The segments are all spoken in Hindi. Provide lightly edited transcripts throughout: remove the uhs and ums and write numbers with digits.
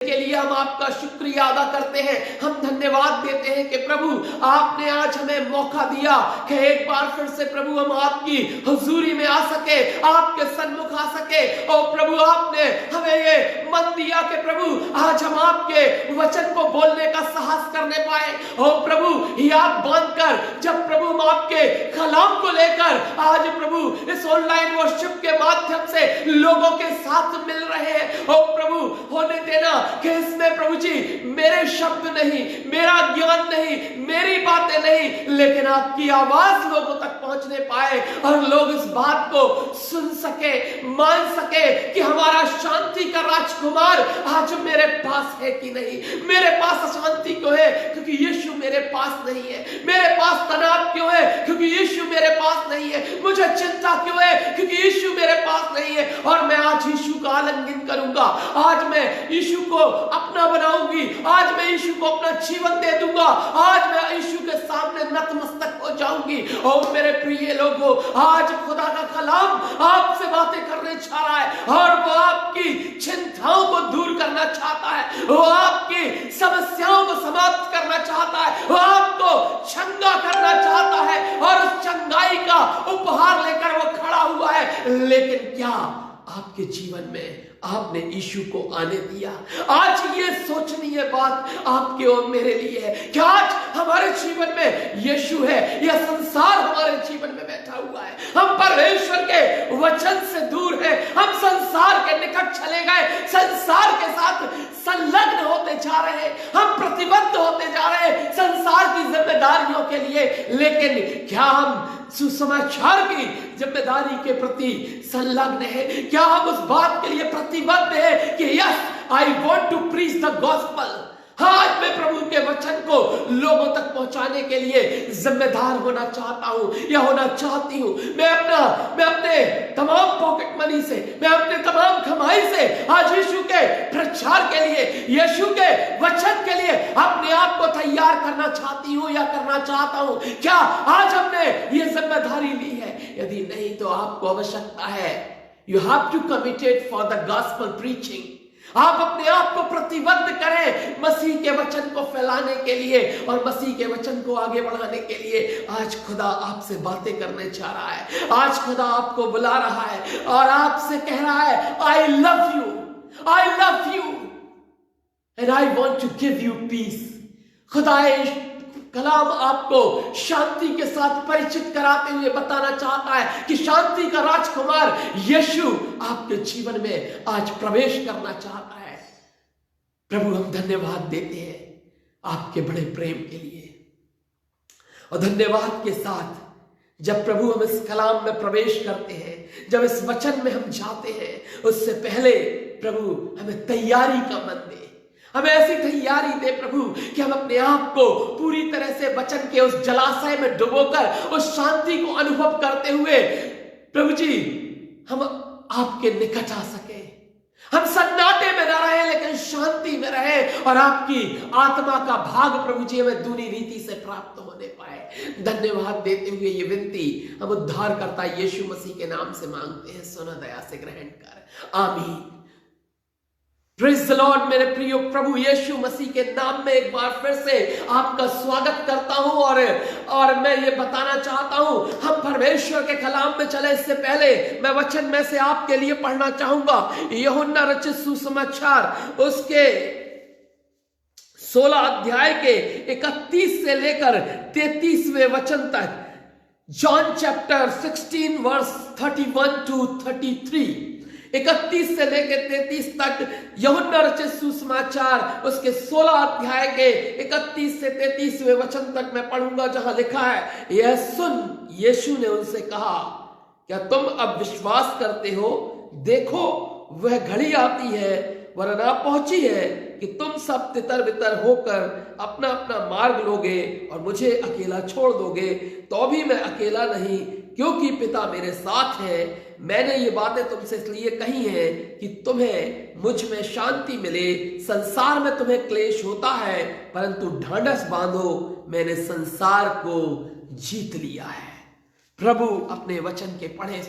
के लिए हम आपका शुक्रिया अदा करते हैं। हम धन्यवाद देते हैं कि प्रभु आपने आज हमें मौका दिया कि एक बार फिर से प्रभु हम आपकी हुजूरी में आ सके, आपके सन्मुख आ सके। और प्रभु आपने हमें ये मन दिया कि प्रभु आज हम आपके वचन को बोलने का साहस करने पाए। और प्रभु याद बांधकर जब प्रभु हम आपके कलाम को लेकर आज प्रभु इस ऑनलाइन वर्शिप के माध्यम से लोगों के साथ मिल रहे हैं, और प्रभु होने देना कि इसमें प्रभु जी मेरे शब्द नहीं, मेरा ज्ञान नहीं, मेरी बातें नहीं, लेकिन आपकी आवाज लोगों तक पहुंचने पाए और लोग इस बात को सुन सके, मान सके कि हमारा शांति का राजकुमार आज मेरे पास है कि नहीं। मेरे पास अशांति क्यों है? क्योंकि यीशु मेरे पास नहीं है। मेरे पास तनाव क्यों है? क्योंकि यीशु मेरे पास नहीं है। मुझे चिंता क्यों है? क्योंकि यीशु मेरे पास नहीं है। और मैं आज यीशु का आलिंगन करूंगा, आज मैं यीशु को अपना बनाऊंगी, आज मैं यीशु को अपना जीवन दे दूंगा, आज मैं यीशु के सामने नतमस्तक हो जाऊंगी। और मेरे प्रिय लोगों, आज खुदा का कलाम आपसे बातें करने चाह रहा है और वो आपकी चिंताओं को दूर करना चाहता है, वो आपकी समस्याओं को समाप्त करना चाहता है, वो आपको चंगा करना चाहता है और उस चंगाई का उपहार लेकर वो खड़ा हुआ है। लेकिन क्या आपके जीवन में आपने यीशु को आने दिया? आज ये सोचनीय बात आपके और मेरे लिए है कि आज हमारे जीवन में यीशु है या संसार हमारे जीवन में बैठा हुआ है। हम परमेश्वर के वचन से दूर हैं, हम संसार के निकट चले गए, संसार के साथ संलग्न होते जा रहे हैं, हम प्रतिबद्ध होते जा रहे हैं संसार की जिम्मेदारियों के लिए। लेकिन क्या हम सुसमाचार की जिम्मेदारी के प्रति संलग्न है? क्या हम उस बात के लिए प्रतिबद्ध है कि yes I want to preach the gospel? आज मैं प्रभु के वचन को लोगों तक पहुंचाने के लिए जिम्मेदार होना चाहता हूं या होना चाहती हूं। मैं अपने तमाम पॉकेट मनी से, मैं अपने तमाम कमाई से आज यीशु के प्रचार के लिए, यीशु के वचन के लिए अपने आप को तैयार करना चाहती हूं या करना चाहता हूं। क्या आज हमने ये जिम्मेदारी ली है? यदि नहीं तो आपको आवश्यकता है, you have to committed for the gospel preaching. आप अपने आप को प्रतिबद्ध करें मसीह के वचन को फैलाने के लिए और मसीह के वचन को आगे बढ़ाने के लिए। आज खुदा आपसे बातें करने चाह रहा है, आज खुदा आपको बुला रहा है और आपसे कह रहा है I love you, I love you and I want to give you peace. खुदा कलाम आपको शांति के साथ परिचित कराते हुए बताना चाहता है कि शांति का राजकुमार यीशु आपके जीवन में आज प्रवेश करना चाहता है। प्रभु हम धन्यवाद देते हैं आपके बड़े प्रेम के लिए, और धन्यवाद के साथ जब प्रभु हम इस कलाम में प्रवेश करते हैं, जब इस वचन में हम जाते हैं, उससे पहले प्रभु हमें तैयारी का मन दे, हमें ऐसी तैयारी दे प्रभु कि हम अपने आप को पूरी तरह से वचन के उस जलाशय में डुबोकर उस शांति को अनुभव करते हुए प्रभु जी हम आपके निकट आ सके। हम सन्नाटे में न रहे लेकिन शांति में रहे और आपकी आत्मा का भाग प्रभु जी हमें दूनी रीति से प्राप्त होने पाए। धन्यवाद देते हुए ये विनती हम उद्धारकर्ता यीशु मसीह के नाम से मांगते हैं, सुना दया से ग्रहण कर, आमीन। Praise the Lord. मेरे प्रिय प्रभु यीशु मसीह के नाम में एक बार फिर से आपका स्वागत करता हूं और मैं ये बताना चाहता हूं, हम परमेश्वर के कलाम में चले इससे पहले मैं वचन में से आपके लिए पढ़ना चाहूंगा यूहन्ना रचित सुसमाचार उसके 16 अध्याय के 31 से लेकर 33वें वचन तक। जॉन चैप्टर 16 वर्स 31 टू 33, 31 से लेकर 33 तक यूहन्ना रचित सुसमाचार उसके 16 अध्याय के 31 से 33वें वचन तक मैं पढ़ूंगा, जहां लिखा है, यह सुन यीशु ने उनसे कहा, क्या तुम अब विश्वास करते हो? देखो वह घड़ी आती है वरना पहुंची है कि तुम सब तितर बितर होकर अपना अपना मार्ग लोगे और मुझे अकेला छोड़ दोगे। तो भी मैं अकेला नहीं, क्योंकि पिता मेरे साथ है। मैंने ये बातें तुमसे इसलिए कही हैं कि तुम्हें मुझ में शांति मिले। संसार में तुम्हें क्लेश होता है, परंतु ढांढस बांधो, मैंने संसार को जीत लिया है। प्रभु अपने वचन के पढ़े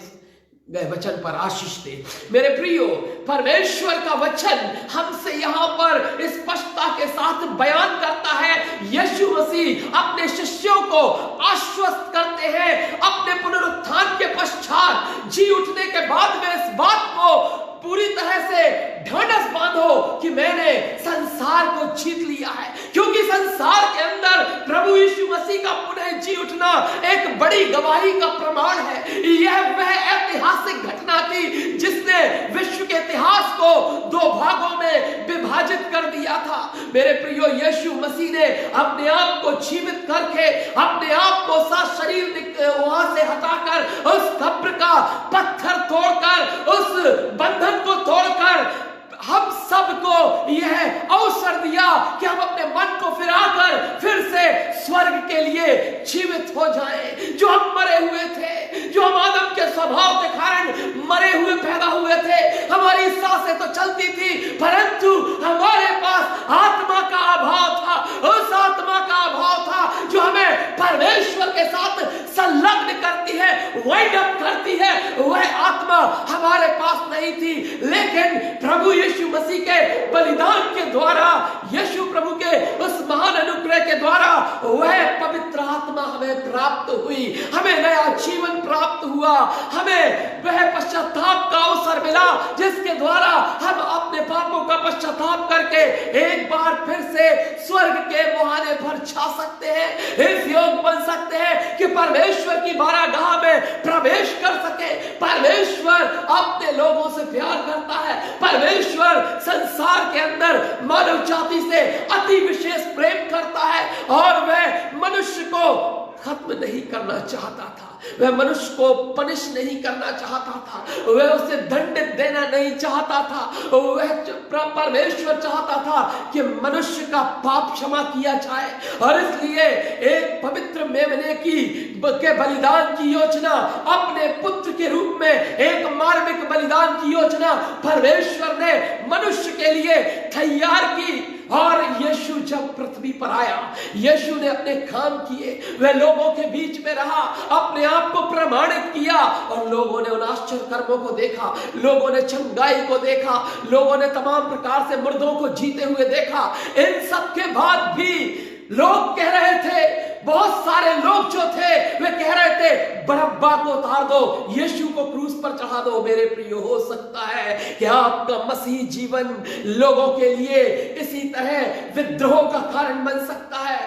गए वचन पर आशीष दे। मेरे प्रियो, परमेश्वर का वचन हमसे यहाँ पर स्पष्टता के साथ बयान करता है। यीशु मसीह अपने शिष्यों को आश्वस्त करते हैं अपने पुनरुत्थान के पश्चात, जी उठने के बाद में इस बात को पूरी तरह से ढांढस बांधो कि मैंने संसार को जीत लिया है, क्योंकि संसार के अंदर प्रभु यीशु मसीह का पुनः जी उठना एक बड़ी गवाही का प्रमाण है। यह वह ऐतिहासिक घटना थी जिसने विश्व के इतिहास को दो भागों में विभाजित कर दिया था। मेरे प्रियो, यीशु मसीह ने अपने आप को जीवित करके, अपने आप को साथ शरीर वहां से हटाकर, उस कब्र का पत्थर तोड़कर, उस बंधन को तोड़कर हम सबको यह अवसर दिया कि हम अपने मन को फिराकर फिर से स्वर्ग के लिए जीवित हो जाएं। जो हम मरे हुए थे, जो हम आदम के स्वभाव के कारण मरे हुए पैदा हुए थे, हमारी सांसें तो चलती थी परंतु हमारे पास आत्मा का अभाव था। उस आत्मा का अभाव था जो हमें परमेश्वर के साथ संलग्न करती है, वाइंड अप करती है। वह आत्मा हमारे पास नहीं थी, लेकिन प्रभु यीशु मसीह के बलिदान के द्वारा, यीशु प्रभु के उस महान अनुग्रह के द्वारा वह पवित्र आत्मा हमें प्राप्त हुई, हमें नया जीवन प्राप्त हुआ, हमें वह पश्चाताप का अवसर मिला जिसके द्वारा हम अपने पापों का पश्चाताप करके एक बार फिर से स्वर्ग के मुहाने पर जा सकते हैं, इस योग बन सकते हैं कि परमेश्वर की बारागाह में प्रवेश कर सके। परमेश्वर अपने लोगों से प्यार करता है, परमेश्वर संसार के अंदर मानव जाति से अति विशेष प्रेम करता है और वह मनुष्य को खत्म नहीं करना चाहता था, वह मनुष्य को पनिश नहीं करना चाहता था, वह उसे दंडित देना नहीं चाहता था। वह परमेश्वर चाहता था कि मनुष्य का पाप क्षमा किया जाए और इसलिए एक पवित्र मेमने के बलिदान की योजना, अपने पुत्र के रूप में एक मार्मिक बलिदान की योजना परमेश्वर ने मनुष्य के लिए तैयार की। और यीशु जब पृथ्वी पर आया, यीशु ने अपने काम किए, वह लोगों के बीच में रहा, अपने आप को प्रमाणित किया और लोगों ने उन आश्चर्य कर्मों को देखा, लोगों ने चंगाई को देखा, लोगों ने तमाम प्रकार से मुर्दों को जीते हुए देखा। इन सब के बाद भी लोग कह रहे थे, बहुत सारे लोग जो थे वे कह रहे थे बरअब्बा को उतार दो, यीशु को क्रूस पर चढ़ा दो। मेरे प्रियो, हो सकता है कि आपका मसीह जीवन लोगों के लिए इसी तरह विद्रोह का कारण बन सकता है।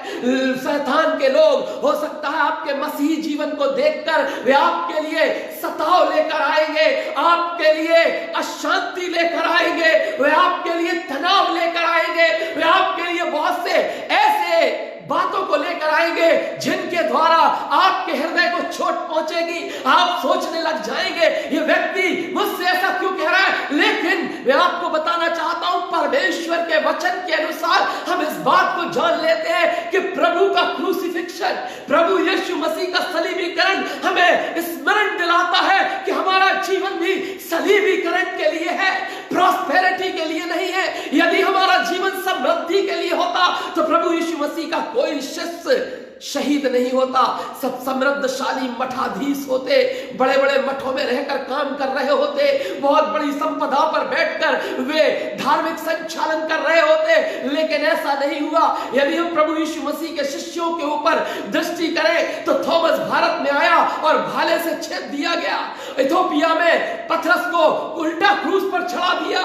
शैतान के लोग हो सकता है आपके मसीह जीवन को देखकर वे आपके लिए सताव लेकर आएंगे, आपके लिए अशांति लेकर आएंगे, वे आपके लिए तनाव लेकर आएंगे, वे आपके लिए बहुत से ऐसे बातों को लेकर आएंगे जिनके द्वारा आपके हृदय को चोट पहुंचेगी। आप सोचने लग जाएंगे ये व्यक्ति मुझसे ऐसा क्यों कह रहा है, लेकिन मैं आपको बताना चाहता हूं परमेश्वर के वचन के अनुसार हम इस बात को जान लेते हैं कि प्रभु का क्रूसिफिक्शन, प्रभु यीशु मसीह का सलीबीकरण हमें स्मरण दिलाता है कि हमारा जीवन भी सलीबीकरण के लिए है, प्रॉस्पेरिटी के लिए नहीं है। यदि हमारा जीवन समृद्धि के लिए होता तो प्रभु यीशु मसीह का कोई शिष्य शहीद नहीं होता। सब समृद्धशाली मठाधीश होते, बड़े बड़े मठों में रहकर काम कर रहे होते, बहुत बड़ी संपदा पर बैठकर वे धार्मिक संचालन कर रहे होते, लेकिन ऐसा नहीं हुआ। यदि हम प्रभु यीशु मसीह के शिष्यों के ऊपर दृष्टि करें तो थॉमस भारत में आया और भाले से छेद दिया गया, इथोपिया में पतरस को उल्टा क्रूस पर चढ़ा दिया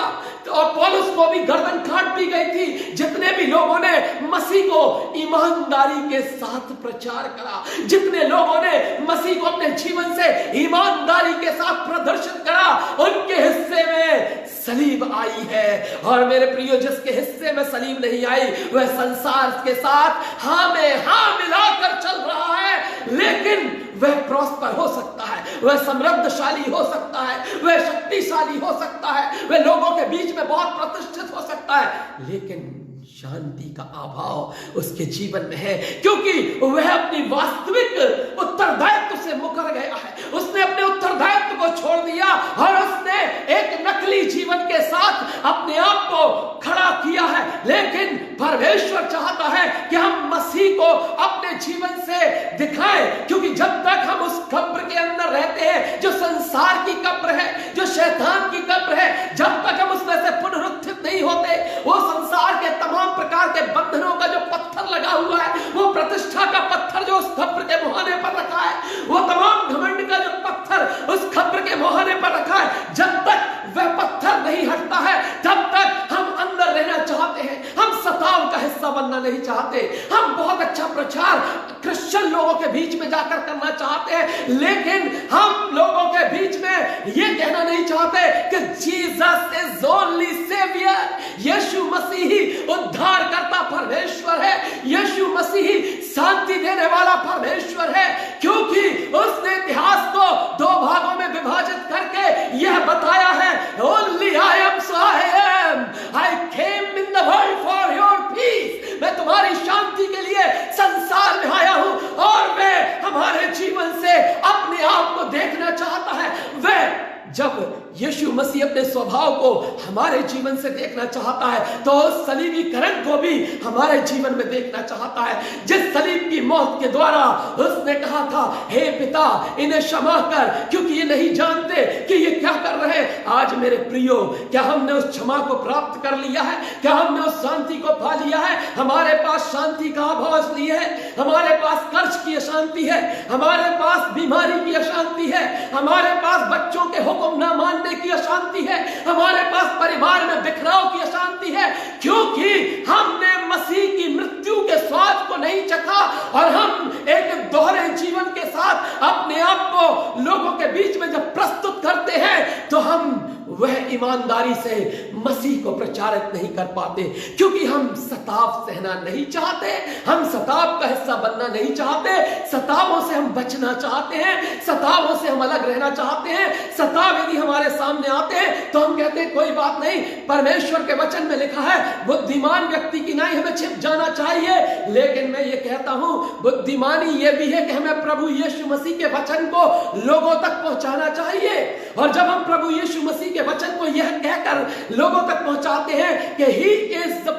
और पौलुस को भी गर्दन काट दी गई थी। जितने भी लोगों ने मसीह को ईमानदारी के साथ प्रचार करा, जितने लोगों ने मसीह को अपने जीवन से ईमानदारी के साथ प्रदर्शित करा, उनके हिस्से में सलीब आई है। और मेरे प्रियो, जिसके हिस्से में सलीब नहीं आई वह संसार के साथ हाँ में हाँ मिलाकर चल रहा है, लेकिन वह प्रॉस्पर हो सकता है, वह समृद्धशाली हो सकता है, वह शक्तिशाली हो सकता है, वह लोगों के बीच में बहुत प्रतिष्ठित हो सकता है, लेकिन शांति का अभाव उसके जीवन में है, क्योंकि वह अपनी वास्तविक उत्तरदायित्व से मुकर गया है। उसने अपने उत्तरदायित्व को छोड़ दिया और उसने एक नकली जीवन के साथ अपने आप को खड़ा किया है। लेकिन परमेश्वर चाहता है कि हम मसीह को अपने जीवन से दिखाएं, क्योंकि जब तक हम उस कब्र के अंदर रहते हैं जो संसार की कब्र है, जो शैतान की कब्र है, जब तक हम उसमें से पुनरुत्थित नहीं होते, वो संसार के तमाम प्रकार के बंधनों का जो पत्थर लगा हुआ है, वो प्रतिष्ठा का पत्थर जो उस खप्र के मुहाने पर रखा है, वो तमाम घमंड का जो पत्थर उस खप्र के मुहाने पर रखा है, जब तक वह पत्थर नहीं हटता है तब तक हम अंदर रहना चाहते हैं। हम सताव का हिस्सा बनना नहीं चाहते। हम बहुत अच्छा प्रचार क्रिश्चियन लोगों के बीच में जाकर करना चाहते हैं, लेकिन हम लोगों के बीच में ये कहना नहीं चाहते कि जीसस इज ओनली सेवियर। यीशु मसीह ही उद्धार करता परमेश्वर है, यीशु मसीह ही शांति देने वाला परमेश्वर है, क्योंकि उसने इतिहास को दो भागों में विभाजित करके यह बताया है, only I am so I am, I came in the world for your peace. मैं तुम्हारी शांति के लिए संसार में आया हूं और मैं हमारे जीवन से अपने आप को देखना चाहता है। वह जब यीशु मसीह अपने स्वभाव को हमारे जीवन से देखना चाहता है तो उस सलीबीकरण को भी हमारे जीवन में देखना चाहता है। जिस सलीब की मौत के द्वारा उसने कहा था, हे पिता इन्हें क्षमा कर क्योंकि ये नहीं जानते कि ये क्या कर रहे हैं। आज मेरे प्रियो, क्या हमने उस क्षमा को प्राप्त कर लिया है? क्या हमने उस शांति को पा लिया है? हमारे पास शांति का अभाव इसलिए है, हमारे पास कर्ज की अशांति है, हमारे पास बीमारी की अशांति है, हमारे पास बच्चों के हुक्म न मानने की अशांति है, हमारे पास परिवार में बिखराव की अशांति है, क्योंकि हमने मसीह की मृत्यु के स्वाद को नहीं चखा और हम एक दोहरे जीवन के साथ अपने आप को लोगों के बीच में जब प्रस्तुत करते हैं तो हम वह ईमानदारी से मसीह को प्रचारित नहीं कर पाते, क्योंकि हम सताव सहना नहीं चाहते, हम सताव का हिस्सा बनना नहीं चाहते, सतावों से हम बचना चाहते हैं, सतावों से हम अलग रहना चाहते हैं। सताव यदि हमारे सामने आते हैं तो हम कहते हैं कोई बात नहीं, परमेश्वर के वचन में लिखा है बुद्धिमान व्यक्ति की नाई हमें छिप जाना चाहिए। लेकिन मैं ये कहता हूं बुद्धिमानी ये भी है कि हमें प्रभु यीशु मसीह के वचन को लोगों तक पहुंचाना चाहिए। और जब हम प्रभु यीशु मसीह के वचन को यह कहकर लोगों तक पहुंचाते हैं कि he is the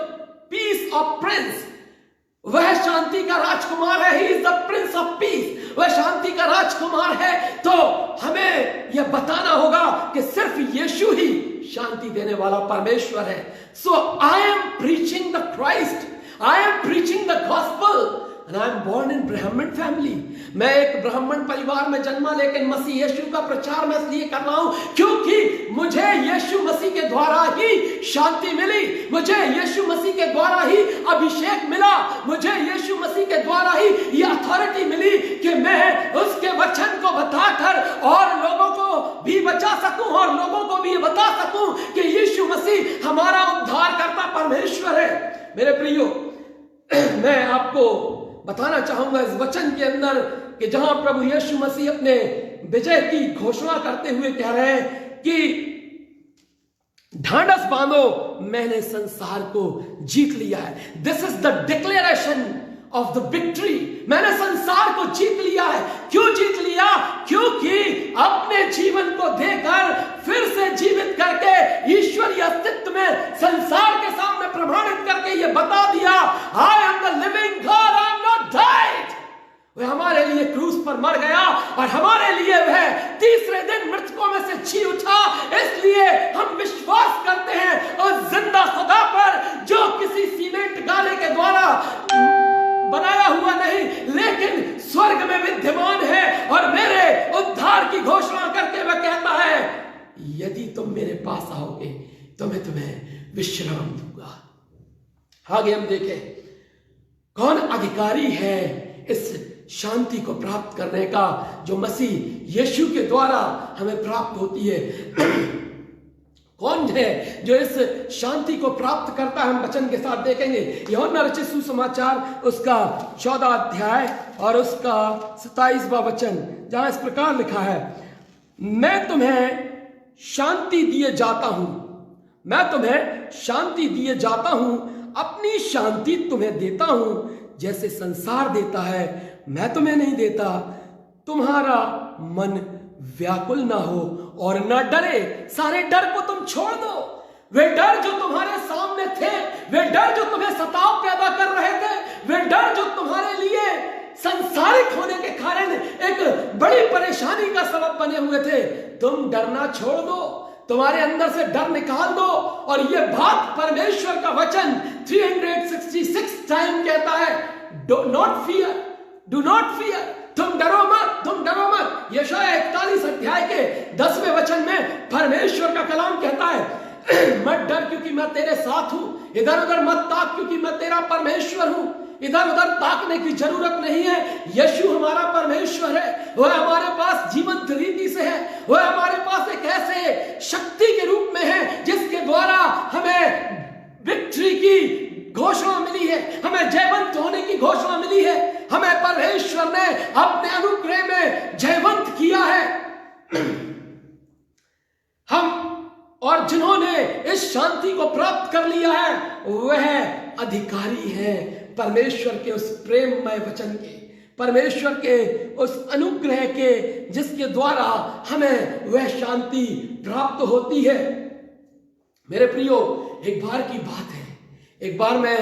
peace of prince, वह शांति का राजकुमार है, he is the prince of peace, वह शांति का राजकुमार है, तो हमें यह बताना होगा कि सिर्फ यीशु ही शांति देने वाला परमेश्वर है। So I am preaching the Christ, I am preaching the gospel and I am born in Brahmin family। मैं एक ब्राह्मण परिवार में जन्मा, लेकिन मसीह यीशु का प्रचार मैं इसलिए कर रहा हूं क्योंकि मुझे यीशु मसीह के द्वारा ही शांति मिली, मुझे यीशु मसीह के द्वारा ही अभिषेक मिला, मुझे यीशु मसीह के द्वारा ही ये अथॉरिटी मिली कि मैं उसके वचन को बताकर और लोगों को भी बचा सकूं और लोगों को भी बता सकूं कि यीशु मसीह हमारा उद्धार करता परमेश्वर है। मेरे प्रियो, मैं आपको बताना चाहूंगा इस वचन के अंदर कि जहां प्रभु यीशु मसीह अपने विजय की घोषणा करते हुए कह रहे हैं कि ढांढस बांधो, मैंने संसार को जीत लिया है। This is the declaration of the victory. मैंने संसार को जीत लिया है। क्यों जीत लिया? क्योंकि अपने जीवन को देकर फिर से जीवित करके ईश्वरीय अस्तित्व में संसार के सामने प्रमाणित करके ये बता दिया, I am the living God, I am not died. वह हमारे लिए क्रूस पर मर गया और हमारे लिए वह तीसरे दिन मृतकों में से जी उठा। इसलिए हम विश्वास करते हैं उस जिंदा खुदा पर जो किसी सीमेंट गाले के द्वारा बनाया हुआ नहीं, लेकिन स्वर्ग में विद्यमान है और मेरे उद्धार की घोषणा करके वह कहता है, यदि तुम मेरे पास आओगे तो मैं तुम्हें विश्राम दूंगा। आगे हम देखें कौन अधिकारी है इस शांति को प्राप्त करने का जो मसीह यीशु के द्वारा हमें प्राप्त होती है। कौन है जो इस शांति को प्राप्त करता है? हम वचन के साथ देखेंगे यूहन्ना रचित सुसमाचार उसका 14 अध्याय और उसका 27वां वचन, जहां इस प्रकार लिखा है, मैं तुम्हें शांति दिए जाता हूं, मैं तुम्हें शांति दिए जाता हूं, अपनी शांति तुम्हें देता हूं, जैसे संसार देता है मैं तुम्हें नहीं देता। तुम्हारा मन व्याकुल ना हो और ना डरे। सारे डर को तुम छोड़ दो। वे डर जो तुम्हारे सामने थे, वे डर जो तुम्हें सताव पैदा कर रहे थे, वे डर जो तुम्हारे लिए संसारिक होने के कारण एक बड़ी परेशानी का सबब बने हुए थे, तुम डरना छोड़ दो। तुम्हारे अंदर से डर निकाल दो। और ये बात परमेश्वर का वचन 366 टाइम कहता है, do not fear, do not fear, तुम डरो मत, तुम डरो मत। यशायाह 41 अध्याय के 10वें वचन में परमेश्वर का कलाम कहता है, मत डर क्योंकि मैं तेरे साथ हूं, इधर उधर मत ताक क्योंकि मैं तेरा परमेश्वर हूं। इधर उधर ताकने की जरूरत नहीं है। यीशु हमारा परमेश्वर है, वह हमारे पास जीवंत रीति से है, वह हमारे पास एक ऐसे शक्ति के रूप में है जिसके द्वारा हमें विक्ट्री की घोषणा मिली है, हमें जयवंत होने की घोषणा मिली है। हमें परमेश्वर ने अपने अनुग्रह में जयवंत किया है। हम और जिन्होंने इस शांति को प्राप्त कर लिया है वह अधिकारी हैं परमेश्वर के उस प्रेममय वचन के, परमेश्वर के उस अनुग्रह के, जिसके द्वारा हमें वह शांति प्राप्त होती है। मेरे प्रियो, एक बार की बात है, एक बार मैं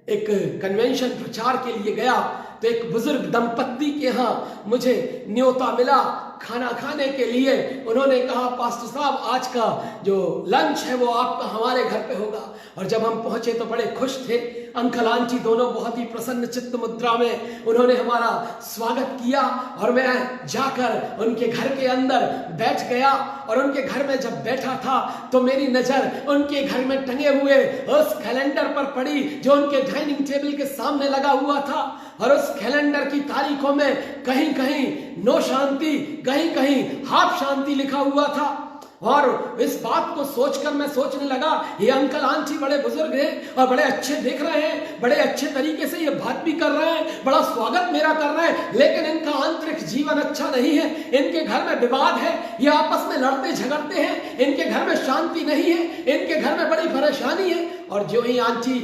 एक कन्वेंशन प्रचार के लिए गया तो एक बुजुर्ग दंपत्ति के यहाँ मुझे न्योता मिला खाना खाने के लिए। उन्होंने कहा, पास्टर साहब आज का जो लंच है वो आपका हमारे घर पे होगा। और जब हम पहुंचे तो बड़े खुश थे। अंकल आंटी दोनों बहुत ही प्रसन्न चित्त मुद्रा में उन्होंने हमारा स्वागत किया। और मैं जाकर उनके घर के अंदर बैठ गया और उनके घर में जब बैठा था तो मेरी नजर उनके घर में टंगे हुए उस कैलेंडर पर पड़ी जो उनके डाइनिंग टेबल के सामने लगा हुआ था। और उस कैलेंडर की तारीखों में कहीं कहीं नो शांति, कहीं कहीं हाफ शांति लिखा हुआ था। और इस बात को सोचकर मैं सोचने लगा, ये अंकल आंटी बड़े बुजुर्ग हैं और बड़े अच्छे देख रहे हैं, बड़े अच्छे तरीके से ये बात भी कर रहे हैं, बड़ा स्वागत मेरा कर रहे हैं, लेकिन इनका आंतरिक जीवन अच्छा नहीं है। इनके घर में विवाद है, ये आपस में लड़ते झगड़ते हैं, इनके घर में शांति नहीं है, इनके घर में बड़ी परेशानी है। और जो ही आंटी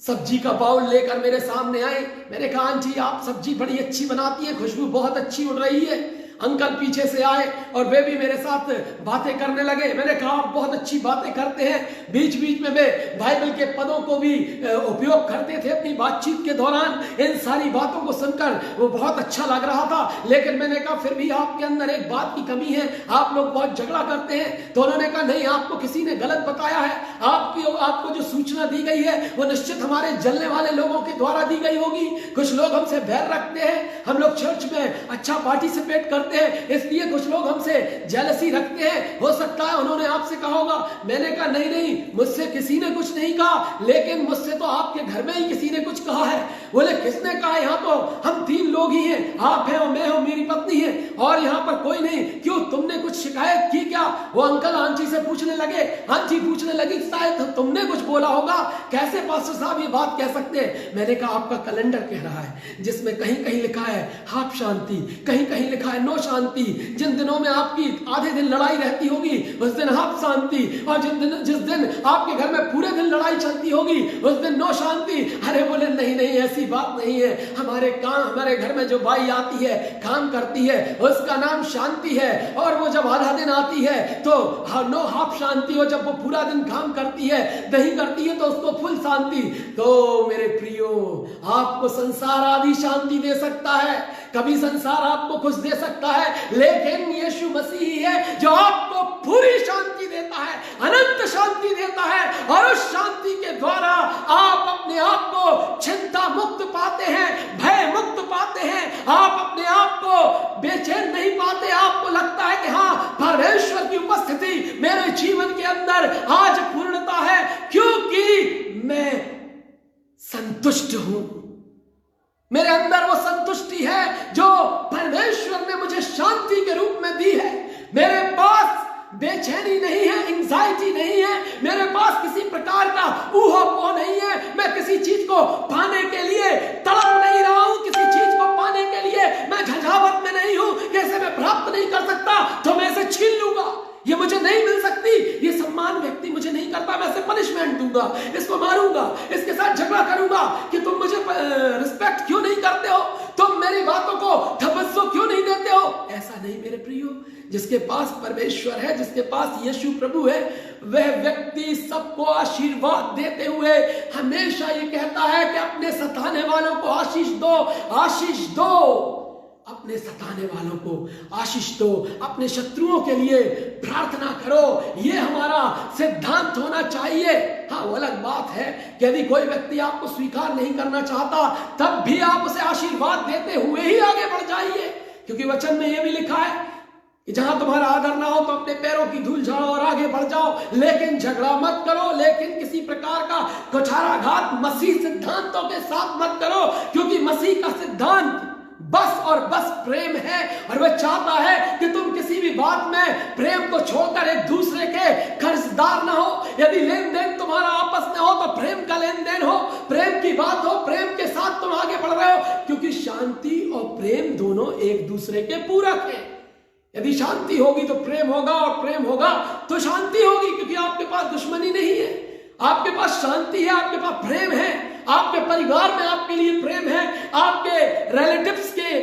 सब्जी का बाउल लेकर मेरे सामने आई, मैंने कहा, आंटी आप सब्जी बड़ी अच्छी बनाती है, खुशबू बहुत अच्छी उड़ रही है। अंकल पीछे से आए और वे भी मेरे साथ बातें करने लगे। मैंने कहा, आप बहुत अच्छी बातें करते हैं। बीच बीच में वे बाइबल के पदों को भी उपयोग करते थे अपनी बातचीत के दौरान। इन सारी बातों को सुनकर वो बहुत अच्छा लग रहा था। लेकिन मैंने कहा, फिर भी आपके अंदर एक बात की कमी है, आप लोग बहुत झगड़ा करते हैं। तो उन्होंने कहा, नहीं, आपको किसी ने गलत बताया है, आपको जो सूचना दी गई है वो निश्चित हमारे जलने वाले लोगों के द्वारा दी गई होगी। कुछ लोग हमसे बैर रखते हैं, हम लोग चर्च में अच्छा पार्टिसिपेट करते हैं, इसलिए कुछ लोग हमसे जेलसी रखते हैं। हो सकता है उन्होंने आपसे कहा होगा। मैंने कहा, नहीं नहीं, मुझसे किसी ने कुछ नहीं कहा, लेकिन मुझसे तो आपके घर में ही किसी ने कुछ कहा है। बोले, किसने कहा? यहाँ तो हम 3 लोग ही हैं, आप हैं और मैं हूं, मेरी पत्नी है, और यहाँ पर कोई नहीं। क्यों, तुमने कुछ शिकायत की क्या? वो अंकल आंटी से पूछने लगे। आंटी पूछने लगी, शायद तुमने कुछ बोला होगा। कैसे पास्टर साहब ये बात कह सकते हैं? मैंने कहा, आपका कैलेंडर कह रहा है जिसमें कहीं कहीं लिखा है हाफ शांति, कहीं कहीं लिखा है नो शांति। जिन दिनों में आपकी आधे दिन लड़ाई रहती होगी उस दिन हाफ शांति, और जिस दिन आपके घर में पूरे दिन लड़ाई चलती होगी उस दिन नो शांति। अरे बोले, नहीं नहीं, ऐसी बात नहीं है। हमारे घर में जो बाई आती है, काम करती है, उसका नाम शांति है। और वो जब आधा दिन आती है तो नो हाफ शांति, और जब वो पूरा दिन काम करती है, नहीं करती है, तो उसको फुल शांति। तो मेरे प्रियो, आपको संसार आदि शांति दे सकता है, कभी संसार आपको खुश दे सकता है, लेकिन यीशु मसीह है जो आपको पूरी शांति देता है, अनंत शांति देता है। और उस शांति के द्वारा आप अपने आप को चिंता मुक्त पाते हैं, भय मुक्त पाते हैं, आप अपने आप को बेचैन नहीं पाते। आपको लगता है कि हाँ, परमेश्वर की उपस्थिति मेरे जीवन के अंदर आज पूर्णता है, क्योंकि मैं संतुष्ट हूं। मेरे अंदर वो संतुष्टि है जो परमेश्वर ने मुझे शांति के रूप में दी है। मेरे पास बेचैनी नहीं है, एंजाइटी नहीं है, मेरे पास किसी प्रकार का ऊहापोह नहीं है। मैं किसी चीज को पाने के लिए तड़प नहीं रहा हूं, किसी चीज को पाने के लिए मैं झंझावत में नहीं हूं। कैसे मैं प्राप्त नहीं कर सकता तो मैं इसे छीन लूंगा, ये मुझे नहीं मिल सकती, ये सम्मान व्यक्ति मुझे नहीं करता, मैं इसे पनिशमेंट दूंगा, इसको मारूंगा, इसके साथ झगड़ा करूंगा कि तुम मुझे रिस्पेक्ट क्यों नहीं करते हो, तुम मेरी बातों को तवज्जो क्यों नहीं देते हो। ऐसा नहीं मेरे प्रियो, जिसके पास परमेश्वर है, जिसके पास यीशु प्रभु है, वह व्यक्ति सबको आशीर्वाद देते हुए हमेशा ये कहता है कि अपने सताने वालों को आशीष दो, आशीष दो। अपने सताने वालों को आशीष दो, अपने शत्रुओं के लिए प्रार्थना करो। ये हमारा सिद्धांत होना चाहिए। हाँ, वो अलग बात है कि यदि कोई व्यक्ति आपको स्वीकार नहीं करना चाहता, तब भी आप उसे आशीर्वाद देते हुए ही आगे बढ़ जाइए, क्योंकि वचन में यह भी लिखा है कि जहां तुम्हारा आदर ना हो तो अपने पैरों की धूल झाड़ो और आगे बढ़ जाओ, लेकिन झगड़ा मत करो, लेकिन किसी प्रकार का कुठाराघात मसीह सिद्धांतों के साथ मत करो, क्योंकि मसीह का सिद्धांत बस और बस प्रेम है। और वह चाहता है कि तुम किसी भी बात में प्रेम को छोड़कर एक दूसरे के कर्जदार ना हो। यदि लेन देन तुम्हारा आपस में हो तो प्रेम का लेन देन हो, प्रेम की बात हो, प्रेम के साथ तुम आगे बढ़ रहे हो, क्योंकि शांति और प्रेम दोनों एक दूसरे के पूरक हैं। यदि शांति होगी तो प्रेम होगा, और प्रेम होगा तो शांति होगी, क्योंकि आपके पास दुश्मनी नहीं है, आपके पास शांति है, आपके पास प्रेम है, आपके परिवार में आपके लिए प्रेम है, आपके रिलेटिव्स के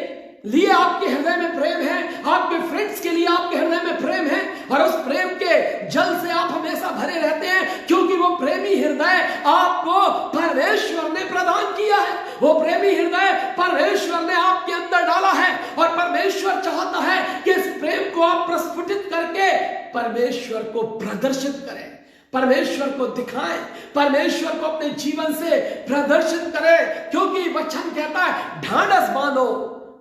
लिए आपके हृदय में प्रेम है, आपके फ्रेंड्स के लिए आपके हृदय में प्रेम है, और उस प्रेम के जल से आप हमेशा भरे रहते हैं, क्योंकि वो प्रेमी हृदय आपको परमेश्वर ने प्रदान किया है। वो प्रेमी हृदय परमेश्वर ने आपके अंदर डाला है, और परमेश्वर चाहता है कि इस प्रेम को आप प्रस्फुटित करके परमेश्वर को प्रदर्शित करें, परमेश्वर को दिखाएं, परमेश्वर को अपने जीवन से प्रदर्शित करें, क्योंकि वचन कहता है ढांढस बांधो,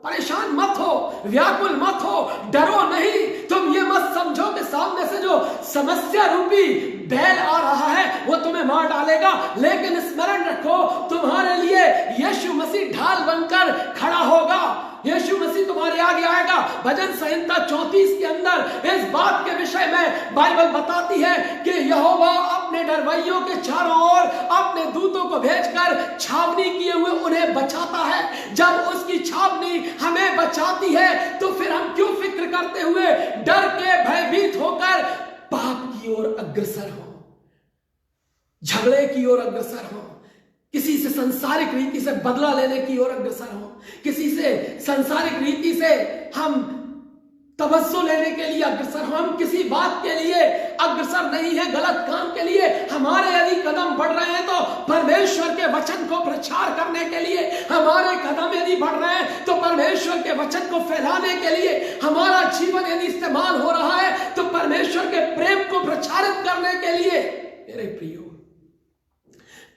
परेशान मत हो, व्याकुल मत हो, डरो नहीं। तुम ये मत समझो कि सामने से जो समस्या रूपी बैल आ रहा है वो तुम्हें मार डालेगा, लेकिन स्मरण रखो तुम्हारे लिए यीशु मसीह ढाल बनकर खड़ा होगा, यीशु मसीह तुम्हारे आगे आएगा। भजन संहिता 34 के अंदर इस बात के विषय में बाइबल बताती है कि यहोवा अपने डरवैयों के चारों ओर अपने दूतों को भेजकर छावनी किए हुए उन्हें बचाता है। जब उसकी छावनी हमें बचाती है तो फिर हम क्यों फिक्र करते हुए डर के भयभीत होकर पाप की ओर अग्रसर हो, झगड़े की ओर अग्रसर हो, किसी से संसारिक रीति से बदला लेने की ओर अग्रसर हो, किसी से संसारिक रीति से हम तवज्जो लेने के लिए अग्रसर हो। हम किसी बात के लिए अग्रसर नहीं है, गलत काम के लिए हमारे यदि कदम बढ़ रहे हैं तो परमेश्वर के वचन को प्रचार करने के लिए, हमारे कदम यदि बढ़ रहे हैं तो परमेश्वर के वचन को फैलाने के लिए, हमारा जीवन यदि इस्तेमाल हो रहा है तो परमेश्वर के प्रेम को प्रचारित करने के लिए। मेरे प्रियो,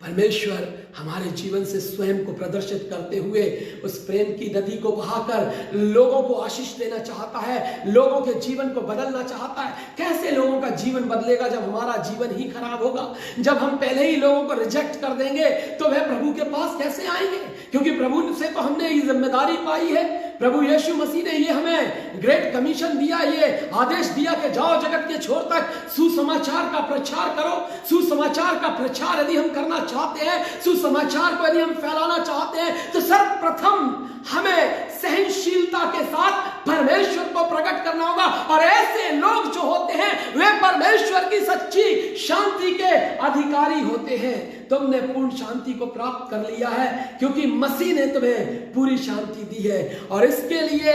परमेश्वर हमारे जीवन से स्वयं को प्रदर्शित करते हुए उस प्रेम की नदी को बहाकर लोगों को आशीष देना चाहता है, लोगों के जीवन को बदलना चाहता है। कैसे लोगों का जीवन बदलेगा जब हमारा जीवन ही खराब होगा? जब हम पहले ही लोगों को रिजेक्ट कर देंगे तो वह प्रभु के पास कैसे आएंगे? क्योंकि प्रभु से तो हमने ये जिम्मेदारी पाई है, प्रभु यीशु मसीह ने ये हमें ग्रेट कमीशन दिया, ये आदेश दिया कि जाओ जगत के छोर तक सुसमाचार का प्रचार करो। सुसमाचार का प्रचार यदि हम करना चाहते हैं, सुसमाचार को यदि हम फैलाना चाहते हैं, तो सर्वप्रथम हमें सहनशीलता के साथ परमेश्वर को प्रकट करना होगा। और ऐसे लोग जो होते हैं वे परमेश्वर की सच्ची शांति के अधिकारी होते हैं। तुमने पूर्ण शांति को प्राप्त कर लिया है क्योंकि मसीह ने तुम्हें पूरी शांति दी है। और इसके लिए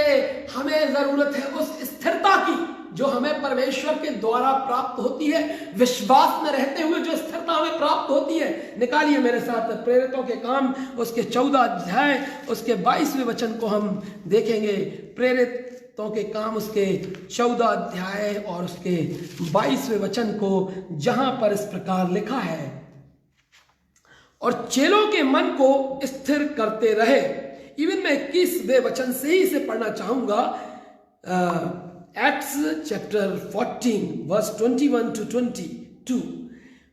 हमें जरूरत है उस स्थिरता की जो हमें परमेश्वर के द्वारा प्राप्त होती है, विश्वास में रहते हुए जो स्थिरता हमें प्राप्त होती है। निकालिए मेरे साथ प्रेरितों के काम उसके 14 अध्याय उसके 22वें वचन को हम देखेंगे। प्रेरितों के काम उसके 14 अध्याय और उसके 22वें वचन को, जहां पर इस प्रकार लिखा है, और चेलों के मन को स्थिर करते रहे। इवन मैं 21वें वचन से ही इसे पढ़ना चाहूंगा। Acts chapter 14 verse 21 to 22।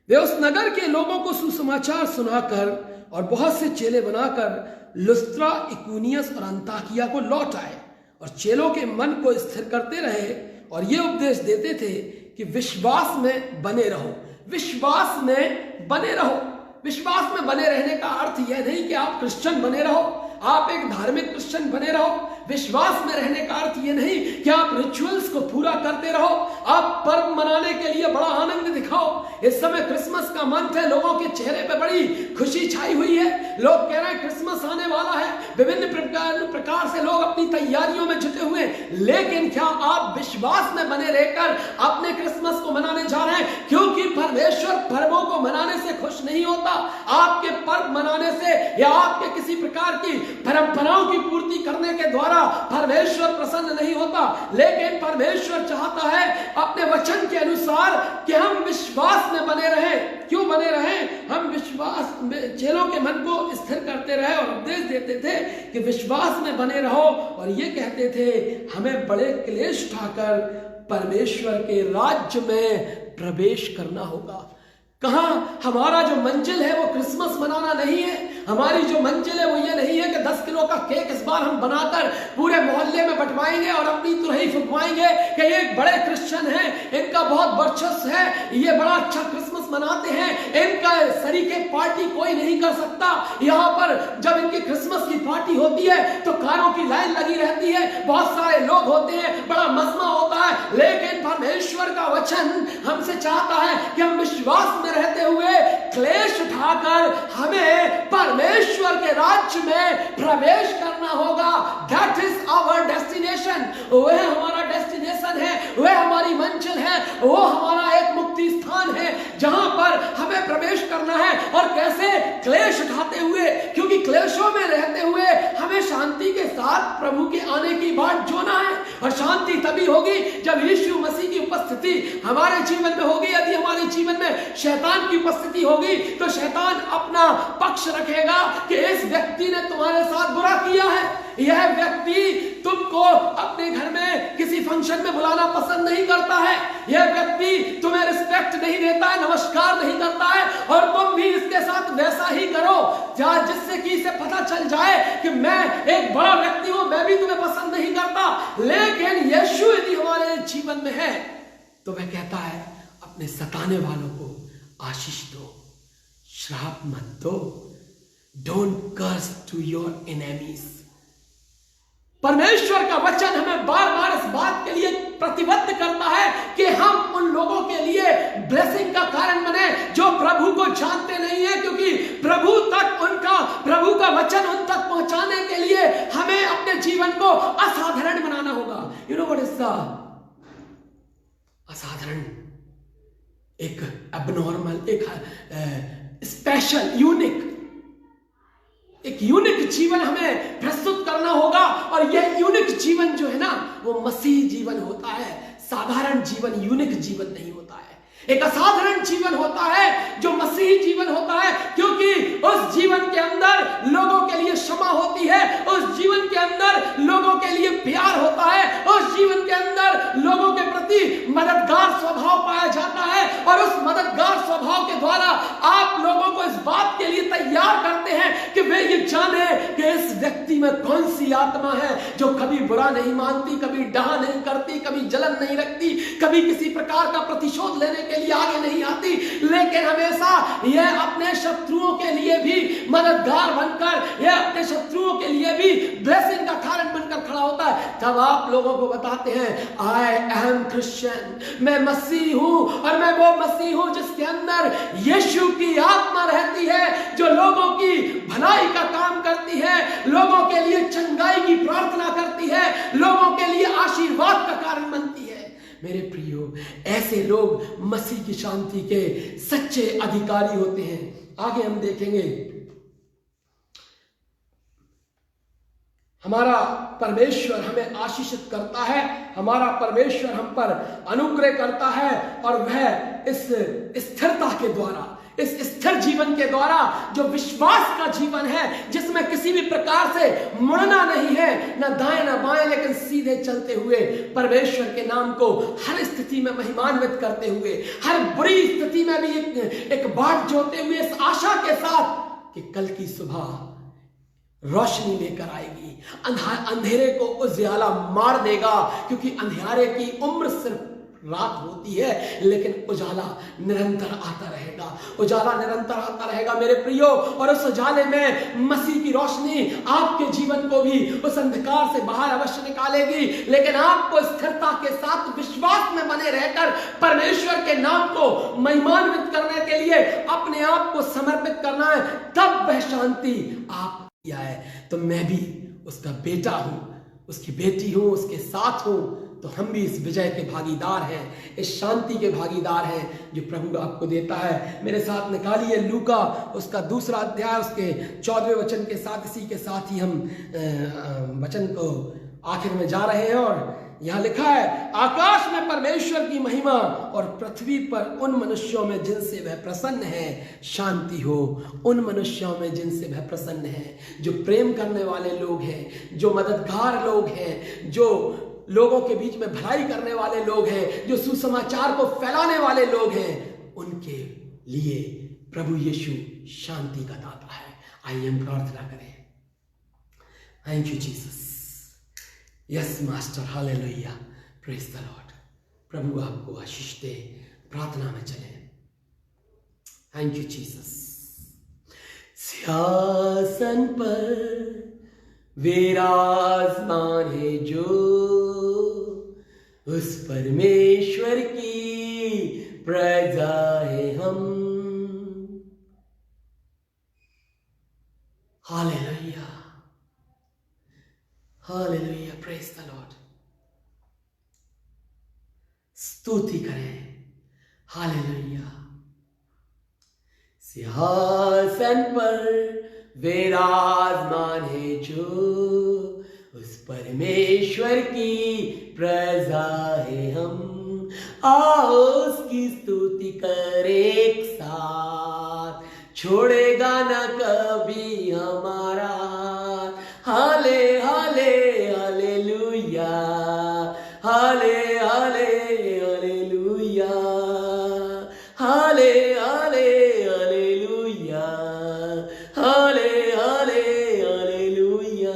वे उस नगर के लोगों को सुसमाचार सुनाकर और बहुत से चेले बनाकर लुस्त्रा, इकुनियस और अंताकिया को लौट आए, और चेलों के मन को स्थिर करते रहे और ये उपदेश देते थे कि विश्वास में बने रहो, विश्वास में बने रहो। विश्वास में बने रहने का अर्थ यह नहीं कि आप क्रिश्चियन बने रहो, आप एक धार्मिक क्रिश्चियन बने रहो। विश्वास में रहने का अर्थ यह नहीं कि आप रिचुअल्स को पूरा करते रहो, आप पर्व मनाने के लिए बड़ा आनंद दिखाओ। इस समय क्रिसमस का मंथ है, लोगों के चेहरे पे बड़ी खुशी छाई हुई है, लोग कह रहे हैं क्रिसमस आने वाला है, विभिन्न प्रकार से लोग अपनी तैयारियों में जुटे हुए हैं। लेकिन क्या आप विश्वास में बने रहकर अपने क्रिसमस को मनाने जा रहे हैं? क्योंकि परमेश्वर पर्वों को मनाने से खुश नहीं होता, आपके पर्व मनाने से या आपके किसी प्रकार की परंपराओं की पूर्ति करने के द्वारा परमेश्वर प्रसन्न नहीं होता, लेकिन परमेश्वर चाहता है अपने वचन के अनुसार कि हम विश्वास में बने रहें। क्यों बने रहें? हम विश्वास में चेलों के मन को स्थिर करते रहे और उपदेश देते थे कि विश्वास में बने रहो, और ये कहते थे हमें बड़े क्लेश उठाकर परमेश्वर के राज्य में प्रवेश करना होगा। कहाँ? हमारा जो मंजिल है वो क्रिसमस मनाना नहीं है। हमारी जो मंजिल है वो ये नहीं है कि 10 किलो का केक इस बार हम बनाकर पूरे मोहल्ले में बंटवाएंगे और अपनी तुरही फुकवाएंगे कि ये एक बड़े क्रिश्चियन हैं, इनका बहुत वर्चस्व है, ये बड़ा अच्छा क्रिसमस मनाते हैं, इनका सरीके पार्टी कोई नहीं कर सकता। यहाँ पर जब इनकी क्रिसमस की पार्टी होती है तो कारों की लाइन लगी रहती है, बहुत सारे लोग होते हैं, बड़ा मजमा होता है। लेकिन परमेश्वर का वचन हमसे चाहता है कि हम विश्वास में रहते हुए क्लेश उठाकर हमें परमेश्वर के राज्य में प्रवेश करना होगा। That is our destination. वह हमारा डेस्टिनेशन है, वह हमारी मंजिल है, वो हमारा एक मुक्ति स्थान है जहां पर हमें प्रवेश करना है। और कैसे? क्लेश उठाते हुए, क्योंकि क्लेशों में रहते हुए हमें शांति के साथ प्रभु के आने की बाट जोना है। और शांति तभी होगी जब यीशु मसीह की उपस्थिति हमारे जीवन में होगी। यदि हमारे जीवन में शैतान की उपस्थिति होगी तो शैतान अपना पक्ष रखेगा कि इस व्यक्ति ने तुम्हारे साथ बुरा किया है, यह व्यक्ति तुमको अपने घर में किसी फंक्शन में बुलाना पसंद नहीं करता है, यह व्यक्ति तुम्हें रिस्पेक्ट नहीं देता है, नमस्कार नहीं करता है, और तुम भी इसके साथ वैसा ही करो जिससे कि इसे पता चल जाए कि मैं एक बड़ा व्यक्ति हूं, मैं भी तुम्हें पसंद नहीं करता। लेकिन यीशु यदि हमारे जीवन में है तो वह कहता है अपने सताने वालों को आशीष दो, श्राप मत दो। Don't curse to your enemies. परमेश्वर का वचन हमें बार बार इस बात के लिए प्रतिबद्ध करता है कि हम उन लोगों के लिए ब्लेसिंग का कारण बने जो प्रभु को जानते नहीं है, क्योंकि प्रभु का वचन उन तक पहुंचाने के लिए हमें अपने जीवन को असाधारण बनाना होगा। You know what is the असाधारण? एक एबनॉर्मल, एक स्पेशल, एक यूनिक जीवन हमें प्रस्तुत करना होगा। और यह यूनिक जीवन जो है ना, वो मसीह जीवन होता है। साधारण जीवन यूनिक जीवन नहीं होता है, एक असाधारण जीवन होता है जो मसीही जीवन होता है, क्योंकि उस जीवन के अंदर लोगों के लिए क्षमा होती है, उस जीवन के अंदर लोगों के लिए प्यार होता है, उस जीवन के अंदर लोगों के प्रति मददगार स्वभाव पाया जाता है। और उस मददगार स्वभाव के द्वारा आप लोगों को इस बात के लिए तैयार करते हैं कि वे ये जाने कि इस व्यक्ति में कौन सी आत्मा है जो कभी बुरा नहीं मानती, कभी डहा नहीं करती, कभी जलन नहीं रखती, कभी किसी प्रकार का प्रतिशोध लेने के लिए आगे नहीं आती, लेकिन हमेशा यह अपने शत्रुओं के लिए भी मददगार बनकर, यह अपने शत्रुओं के लिए भी ब्लेसिंग का कारण बनकर खड़ा होता है। तब आप लोगों को बताते हैं आई एम क्रिश्चियन, मैं मसीह हूं, और मैं वो मसीह हूं जिसके अंदर यीशु की आत्मा रहती है, जो लोगों की भलाई का काम करती है, लोगों के लिए चंगाई की प्रार्थना करती है, लोगों के लिए आशीर्वाद का कारण बनती है। मेरे प्रियो, ऐसे लोग मसीह की शांति के सच्चे अधिकारी होते हैं। आगे हम देखेंगे, हमारा परमेश्वर हमें आशीषित करता है, हमारा परमेश्वर हम पर अनुग्रह करता है, और वह इस स्थिरता के द्वारा, इस स्थिर जीवन के द्वारा, जो विश्वास का जीवन है, जिसमें किसी भी प्रकार से मुड़ना नहीं है, न दाएं न बाएं, लेकिन सीधे चलते हुए परमेश्वर के नाम को हर स्थिति में महिमान्वित करते हुए, हर बुरी स्थिति में भी एक बाट जोते हुए, इस आशा के साथ कि कल की सुबह रोशनी लेकर आएगी, अंधेरे को उजियाला मार देगा, क्योंकि अंधियारे की उम्र सिर्फ रात होती है, लेकिन उजाला निरंतर आता रहेगा, उजाला निरंतर आता रहेगा मेरे प्रियो। और उस उजाले में मसीह की रोशनी आपके जीवन को भी उस अंधकार से बाहर अवश्य निकालेगी, लेकिन आपको स्थिरता के साथ विश्वास में बने रहकर परमेश्वर के नाम को महिमान्वित करने के लिए अपने आप को समर्पित करना है, तब वह शांति आप है। तो मैं भी उसका बेटा हूं, उसकी बेटी हूं, उसके साथ हूं, तो तो हम भी इस विजय के भागीदार हैं, इस शांति के भागीदार हैं जो प्रभु आपको देता है। मेरे साथ निकालिए लूका उसका 2 अध्याय उसके 14वें वचन के साथ, इसी के साथ ही हम वचन को आखिर में जा रहे हैं। और यहाँ लिखा है, आकाश में परमेश्वर की महिमा और पृथ्वी पर उन मनुष्यों में जिनसे वह प्रसन्न है शांति हो। उन मनुष्यों में जिनसे वह प्रसन्न है, जो प्रेम करने वाले लोग हैं, जो मददगार लोग हैं, जो लोगों के बीच में भलाई करने वाले लोग हैं, जो सुसमाचार को फैलाने वाले लोग हैं, उनके लिए प्रभु यीशु शांति का दाता है। आइए हम प्रार्थना करें। Thank you Jesus. Yes master, hallelujah, praise the Lord. प्रभु आपको आशीष दे। प्रार्थना में चलें। Thank you Jesus. सिंहासन पर विराजमान है जो, उस परमेश्वर की प्रजा है हम। Hallelujah, hallelujah, praise the Lord. स्तुति करें। हालेलुया। सिंहासन पर विराजमान है जो, उस परमेश्वर की प्रजा है हम। आओ उसकी स्तुति करें एक साथ, छोड़ेगा ना कभी हमारा। हाले हाले हालेलुया, हाले हाले हालेलुया, हाले हाले हालेलुया, हाले हाले हालेलुया।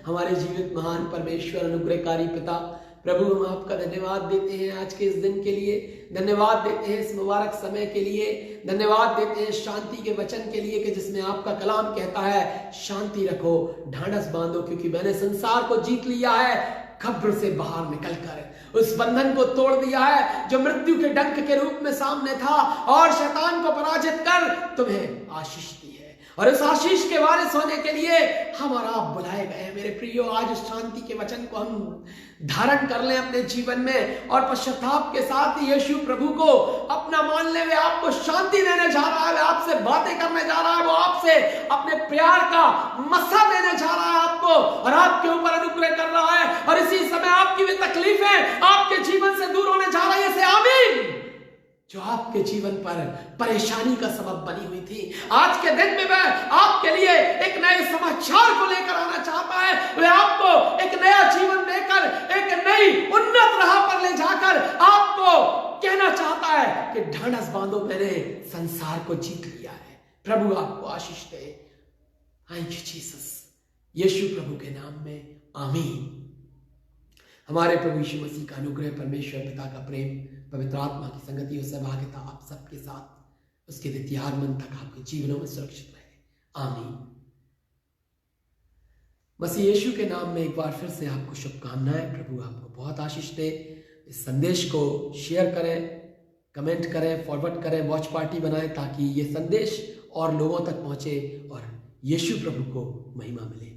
हमारे जीवित महान परमेश्वर अनुग्रहकारी पिता प्रभु, हम आपका धन्यवाद देते हैं आज के इस दिन के लिए, धन्यवाद देते हैं इस मुबारक समय के लिए, धन्यवाद देते हैं शांति के वचन के लिए कि जिसमें आपका कलाम कहता है शांति रखो, ढांढस बांधो, क्योंकि मैंने संसार को जीत लिया है। कब्र से बाहर निकलकर उस बंधन को तोड़ दिया है जो मृत्यु के डंक के रूप में सामने था, और शैतान को पराजित कर तुम्हें आशीष दी है। और इस आशीष के वारिस होने के लिए हम और आप बुलाए गए हैं। मेरे प्रियो, आज उस शांति के वचन को हम धारण कर लें अपने जीवन में, और पश्चाताप के साथ यीशु प्रभु को अपना मान ले। वे आपको शांति देने जा रहा है, वे आपसे बातें करने जा रहा है, वो आपसे अपने प्यार का मसा देने जा रहा है आपको, और आपके ऊपर अनुग्रह कर रहा है। और इसी समय आपकी भी तकलीफें आपके जीवन से दूर होने जा रही है। से आमीन। जो आपके जीवन पर परेशानी का सबब बनी हुई थी, आज के दिन में वह आपके लिए एक नए समाचार को लेकर आना चाहता है। वह आपको एक नया जीवन देकर, एक नई उन्नत राह पर ले जाकर आपको कहना चाहता है कि ढांढस बांधो, मैंने संसार को जीत लिया है। प्रभु आपको आशीष दे। Thank you Jesus. यीशु प्रभु के नाम में आमीन। हमारे प्रभु यीशु मसीह का अनुग्रह, परमेश्वर पिता का प्रेम, पवित्र आत्मा की संगति और सहभागिता आप सबके साथ उसके द्वितीय आगमन तक आपके जीवनों में सुरक्षित रहे। आमीन। मसीह यीशु के नाम में एक बार फिर से आपको शुभकामनाएं। प्रभु आपको बहुत आशीष दे। इस संदेश को शेयर करें, कमेंट करें, फॉरवर्ड करें, वॉच पार्टी बनाएं, ताकि ये संदेश और लोगों तक पहुंचे और यीशु प्रभु को महिमा मिले।